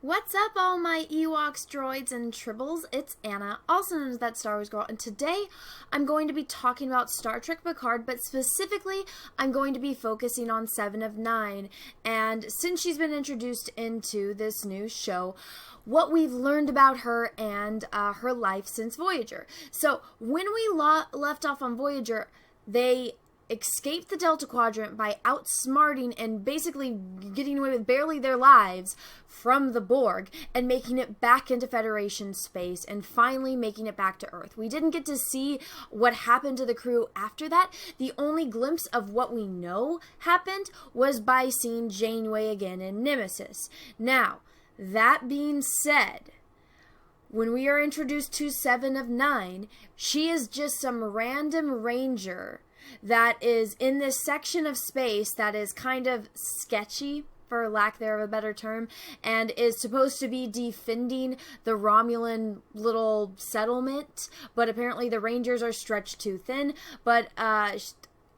What's up, all my Ewoks, droids, and tribbles? It's Anna, also known as that Star Wars girl, and today I'm going to be talking about Star Trek Picard, but specifically I'm going to be focusing on Seven of Nine. And since she's been introduced into this new show, what we've learned about her and her life since Voyager. So when we left off on Voyager, they escaped the Delta Quadrant by outsmarting and basically getting away with barely their lives from the Borg and making it back into Federation space and finally making it back to Earth. We didn't get to see what happened to the crew after that. The only glimpse of what we know happened was by seeing Janeway again in Nemesis. Now, that being said, when we are introduced to Seven of Nine, she is just some random ranger that is in this section of space that is kind of sketchy, for lack there of a better term, and is supposed to be defending the Romulan little settlement, but apparently the Rangers are stretched too thin. But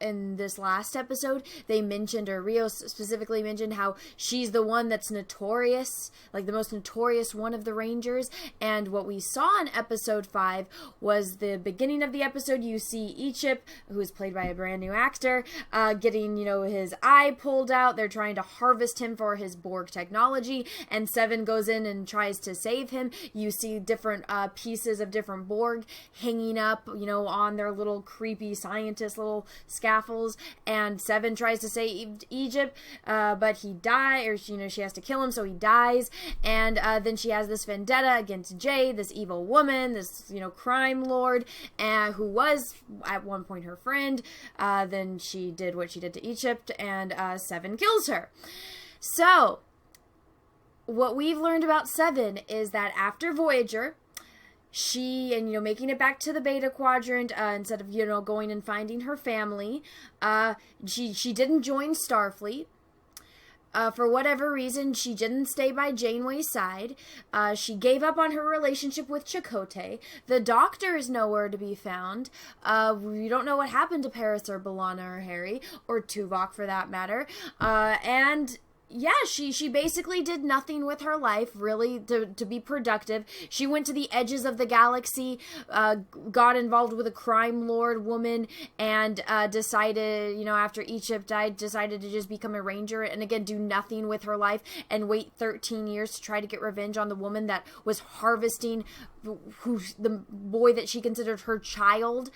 in this last episode, they mentioned, or Rios specifically mentioned, how she's the one that's notorious, like the most notorious one of the Rangers. And what we saw in episode 5 was the beginning of the episode. You see Egypt, who is played by a brand new actor, getting, his eye pulled out. They're trying to harvest him for his Borg technology, and Seven goes in and tries to save him. You see different pieces of different Borg hanging up, on their little creepy scientist little scaffolds, and Seven tries to save Egypt, but he dies, or she has to kill him, so he dies. And then she has this vendetta against Jay, this evil woman, this crime lord, who was at one point her friend. Then she did what she did to Egypt, and Seven kills her. So what we've learned about Seven is that after Voyager, she, making it back to the Beta Quadrant, instead of, going and finding her family, she didn't join Starfleet. For whatever reason, she didn't stay by Janeway's side. She gave up on her relationship with Chakotay. The Doctor is nowhere to be found. We don't know what happened to Paris or B'Elanna or Harry, or Tuvok for that matter. And yeah, she basically did nothing with her life, really, to be productive. She went to the edges of the galaxy, got involved with a crime lord woman, and decided, after Egypt died, decided to just become a ranger and, again, do nothing with her life and wait 13 years to try to get revenge on the woman that was harvesting the boy that she considered her child.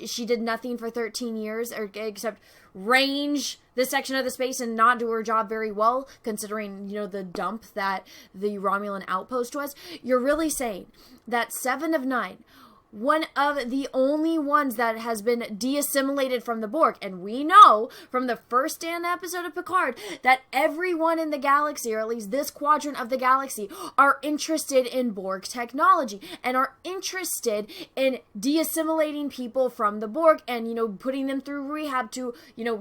She did nothing for 13 years, except range this section of the space and not do her job very well, considering, the dump that the Romulan outpost was. You're really saying that Seven of Nine, one of the only ones that has been de-assimilated from the Borg, and we know from the first episode of Picard that everyone in the galaxy, or at least this quadrant of the galaxy, are interested in Borg technology and are interested in de-assimilating people from the Borg and, putting them through rehab to,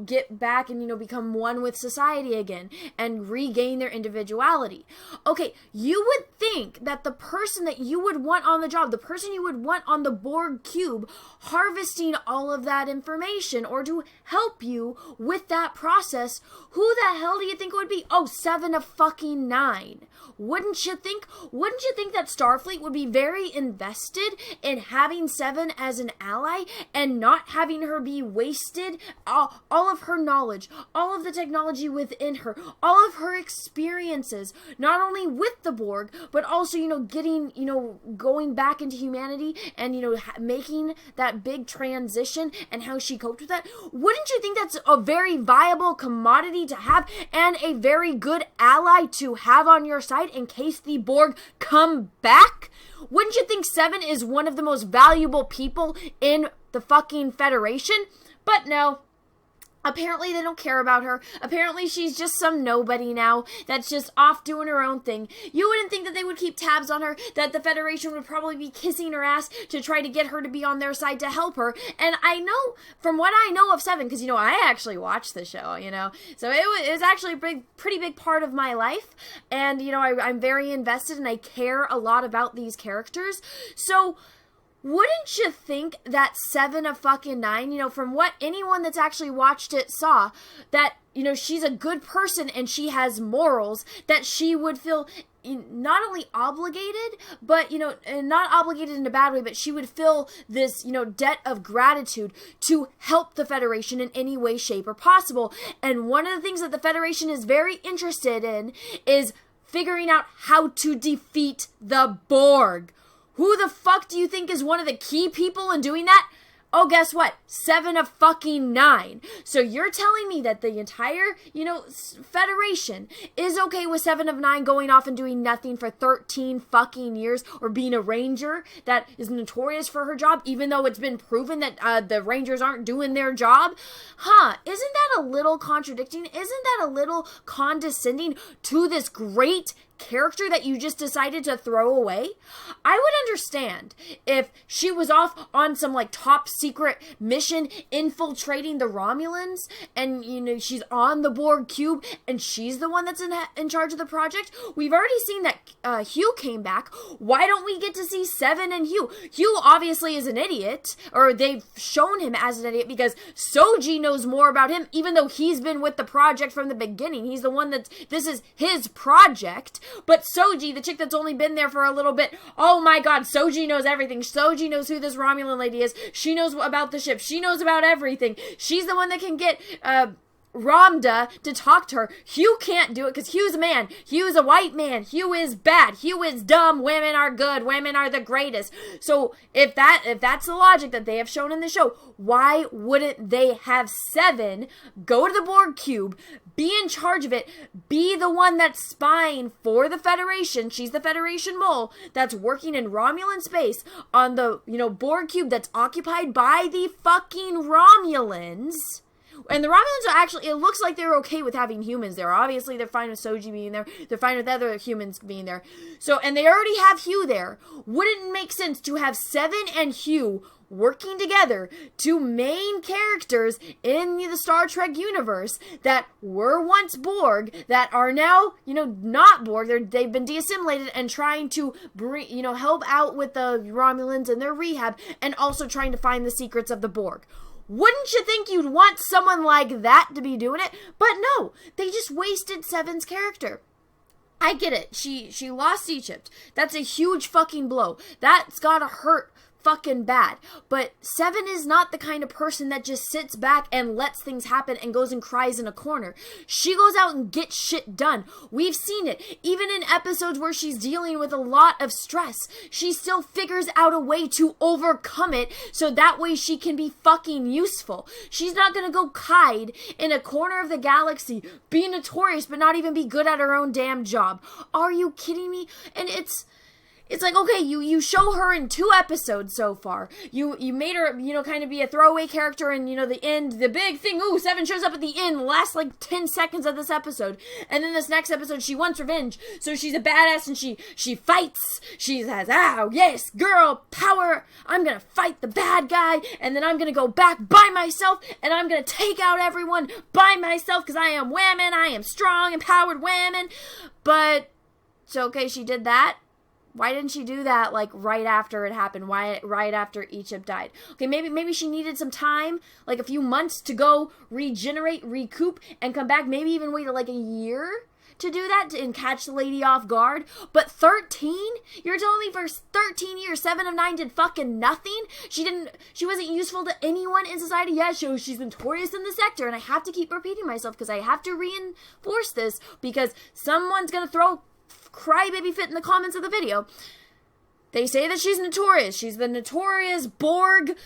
get back and, become one with society again and regain their individuality. Okay, you would think that the person that you would want on the job, the person you would want on the Borg cube, harvesting all of that information or to help you with that process, who the hell do you think it would be? Oh, Seven of fucking Nine. Wouldn't you think that Starfleet would be very invested in having Seven as an ally and not having her be wasted? All of her knowledge, all of the technology within her, all of her experiences, not only with the Borg, but also, getting, going back into humanity and, making that big transition and how she coped with that. Wouldn't you think that's a very viable commodity to have and a very good ally to have on your side in case the Borg come back? Wouldn't you think Seven is one of the most valuable people in the fucking Federation? But no. Apparently they don't care about her. Apparently she's just some nobody now that's just off doing her own thing. You wouldn't think that they would keep tabs on her, that the Federation would probably be kissing her ass to try to get her to be on their side to help her. And I know, from what I know of Seven, because, I actually watched the show, so it was actually a pretty big part of my life. And, I'm very invested and I care a lot about these characters. So wouldn't you think that Seven of fucking Nine, from what anyone that's actually watched it saw, that, she's a good person and she has morals, that she would feel not only obligated, but, not obligated in a bad way, but she would feel this, debt of gratitude to help the Federation in any way, shape, or possible. And one of the things that the Federation is very interested in is figuring out how to defeat the Borg. Who the fuck do you think is one of the key people in doing that? Oh, guess what? 7 of fucking 9. So you're telling me that the entire, Federation is okay with 7 of 9 going off and doing nothing for 13 fucking years, or being a ranger that is notorious for her job, even though it's been proven that the rangers aren't doing their job? Isn't that a little contradicting? Isn't that a little condescending to this great character that you just decided to throw away? I would understand if she was off on some top secret mission infiltrating the Romulans, and she's on the Borg cube and she's the one that's in charge of the project. We've already seen that Hugh came back. Why don't we get to see Seven and Hugh? Hugh obviously is an idiot, or they've shown him as an idiot, because Soji knows more about him, even though he's been with the project from the beginning. He's the one this is his project. But Soji, the chick that's only been there for a little bit, oh my god, Soji knows everything. Soji knows who this Romulan lady is. She knows about the ship. She knows about everything. She's the one that can get Ramda to talk to her. Hugh can't do it because Hugh's a man. Hugh's a white man. Hugh is bad. Hugh is dumb. Women are good. Women are the greatest. So if that's the logic that they have shown in the show, why wouldn't they have Seven go to the Borg cube, be in charge of it, be the one that's spying for the Federation? She's the Federation mole that's working in Romulan space on the, Borg cube that's occupied by the fucking Romulans. And the Romulans are actually, it looks like they're okay with having humans there. Obviously, they're fine with Soji being there. They're fine with other humans being there. So, and they already have Hugh there. Wouldn't it make sense to have Seven and Hugh working together, two main characters in the Star Trek universe that were once Borg, that are now, not Borg. They've been de-assimilated and trying to bring, help out with the Romulans and their rehab, and also trying to find the secrets of the Borg. Wouldn't you think you'd want someone like that to be doing it? But no, they just wasted Seven's character. I get it. She lost Egypt. That's a huge fucking blow. That's gotta hurt fucking bad. But Seven is not the kind of person that just sits back and lets things happen and goes and cries in a corner. She goes out and gets shit done. We've seen it. Even in episodes where she's dealing with a lot of stress, she still figures out a way to overcome it so that way she can be fucking useful. She's not gonna go hide in a corner of the galaxy, be notorious, but not even be good at her own damn job. Are you kidding me? And it's like, okay, you show her in 2 episodes so far. You made her, kind of be a throwaway character in, the end, the big thing. Ooh, Seven shows up at the end, last 10 seconds of this episode. And then this next episode, she wants revenge. So she's a badass and she fights. She says, oh, yes, girl, power. I'm going to fight the bad guy. And then I'm going to go back by myself. And I'm going to take out everyone by myself because I am women. I am strong, empowered women. But, so okay, she did that. Why didn't she do that, right after it happened? Why right after Egypt died? Okay, maybe she needed some time, a few months to go regenerate, recoup, and come back. Maybe even wait a year to do that and catch the lady off guard. But 13? You're telling me for 13 years, 7 of 9 did fucking nothing? She wasn't useful to anyone in society? Yeah, she's notorious in the sector, and I have to keep repeating myself because I have to reinforce this because someone's gonna throw crybaby fit in the comments of the video. They say that she's notorious. She's the notorious Borg,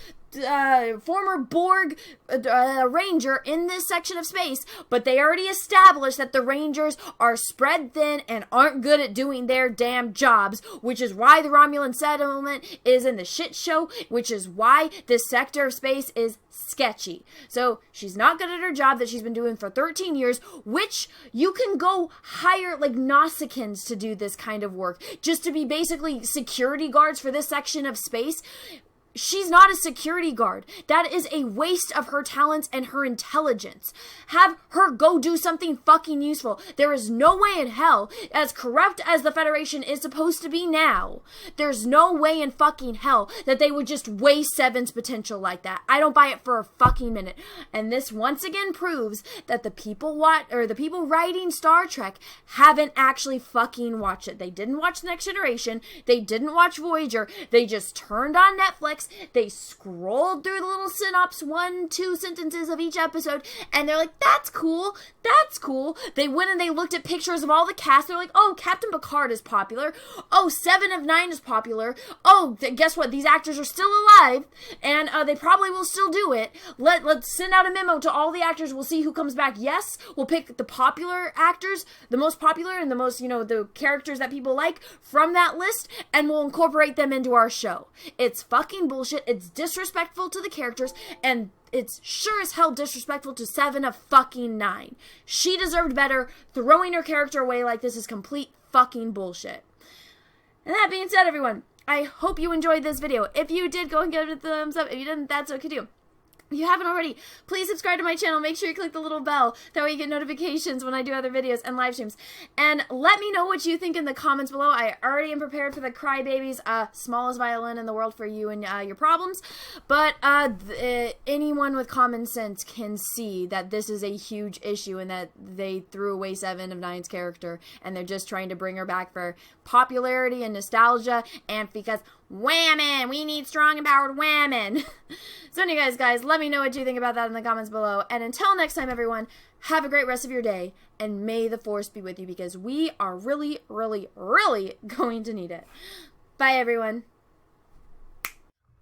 former Borg ranger in this section of space, but they already established that the rangers are spread thin and aren't good at doing their damn jobs, which is why the Romulan settlement is in the shit show, which is why this sector of space is sketchy. So she's not good at her job that she's been doing for 13 years, which you can go hire Nausicaans to do this kind of work, just to be basically security guards for this section of space. She's not a security guard. That is a waste of her talents and her intelligence. Have her go do something fucking useful. There is no way in hell, as corrupt as the Federation is supposed to be now, there's no way in fucking hell that they would just waste Seven's potential like that. I don't buy it for a fucking minute. And this once again proves that the people writing Star Trek haven't actually fucking watched it. They didn't watch The Next Generation. They didn't watch Voyager. They just turned on Netflix. They scrolled through the little synopsis, 1-2 sentences of each episode, and they're like, that's cool, that's cool. They went and they looked at pictures of all the cast. They're like, oh, Captain Picard is popular. Oh, 7 of 9 is popular. Oh, guess what? These actors are still alive, and they probably will still do it. Let's send out a memo to all the actors. We'll see who comes back. Yes, we'll pick the popular actors, the most popular and the most, the characters that people like from that list, and we'll incorporate them into our show. It's fucking bullshit. It's disrespectful to the characters, and it's sure as hell disrespectful to 7 of fucking 9. She deserved better. Throwing her character away like this is complete fucking bullshit. And that being said, everyone, I hope you enjoyed this video. If you did, go and give it a thumbs up. If you didn't, that's okay too. If you haven't already, please subscribe to my channel. Make sure you click the little bell. That way you get notifications when I do other videos and live streams. And let me know what you think in the comments below. I already am prepared for the crybabies. Smallest violin in the world for you and your problems. But anyone with common sense can see that this is a huge issue and that they threw away 7 of 9's character. And they're just trying to bring her back for popularity and nostalgia. And because women, we need strong, empowered women. So anyways, guys, let me know what you think about that in the comments below. And until next time, everyone, have a great rest of your day. And may the Force be with you, because we are really, really, really going to need it. Bye, everyone.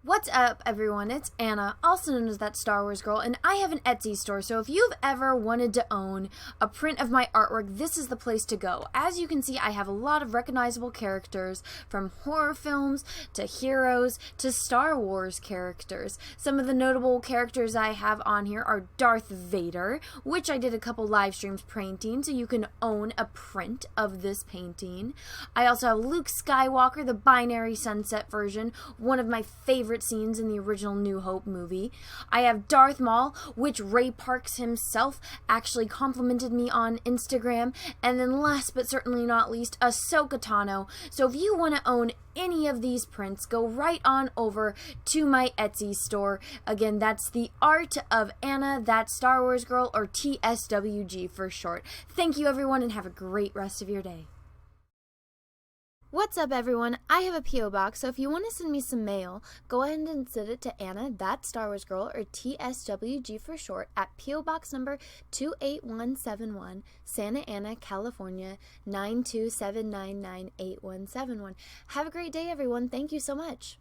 What's up, everyone? It's Anna, also known as That Star Wars Girl, and I have an Etsy store, so if you've ever wanted to own a print of my artwork, this is the place to go. As you can see, I have a lot of recognizable characters, from horror films to heroes to Star Wars characters. Some of the notable characters I have on here are Darth Vader, which I did a couple live streams painting, so you can own a print of this painting. I also have Luke Skywalker, the Binary Sunset version, one of my favorite scenes in the original New Hope movie. I have Darth Maul, which Ray Parks himself actually complimented me on Instagram. And then last but certainly not least, Ahsoka Tano. So if you want to own any of these prints, go right on over to my Etsy store. Again, that's the Art of Anna, That Star Wars Girl, or TSWG for short. Thank you, everyone, and have a great rest of your day. What's up, everyone? I have a P.O. box, so if you want to send me some mail, go ahead and send it to Anna, That Star Wars Girl, or TSWG for short, at P.O. Box number 28171, Santa Ana, California, 927998171. Have a great day, everyone. Thank you so much.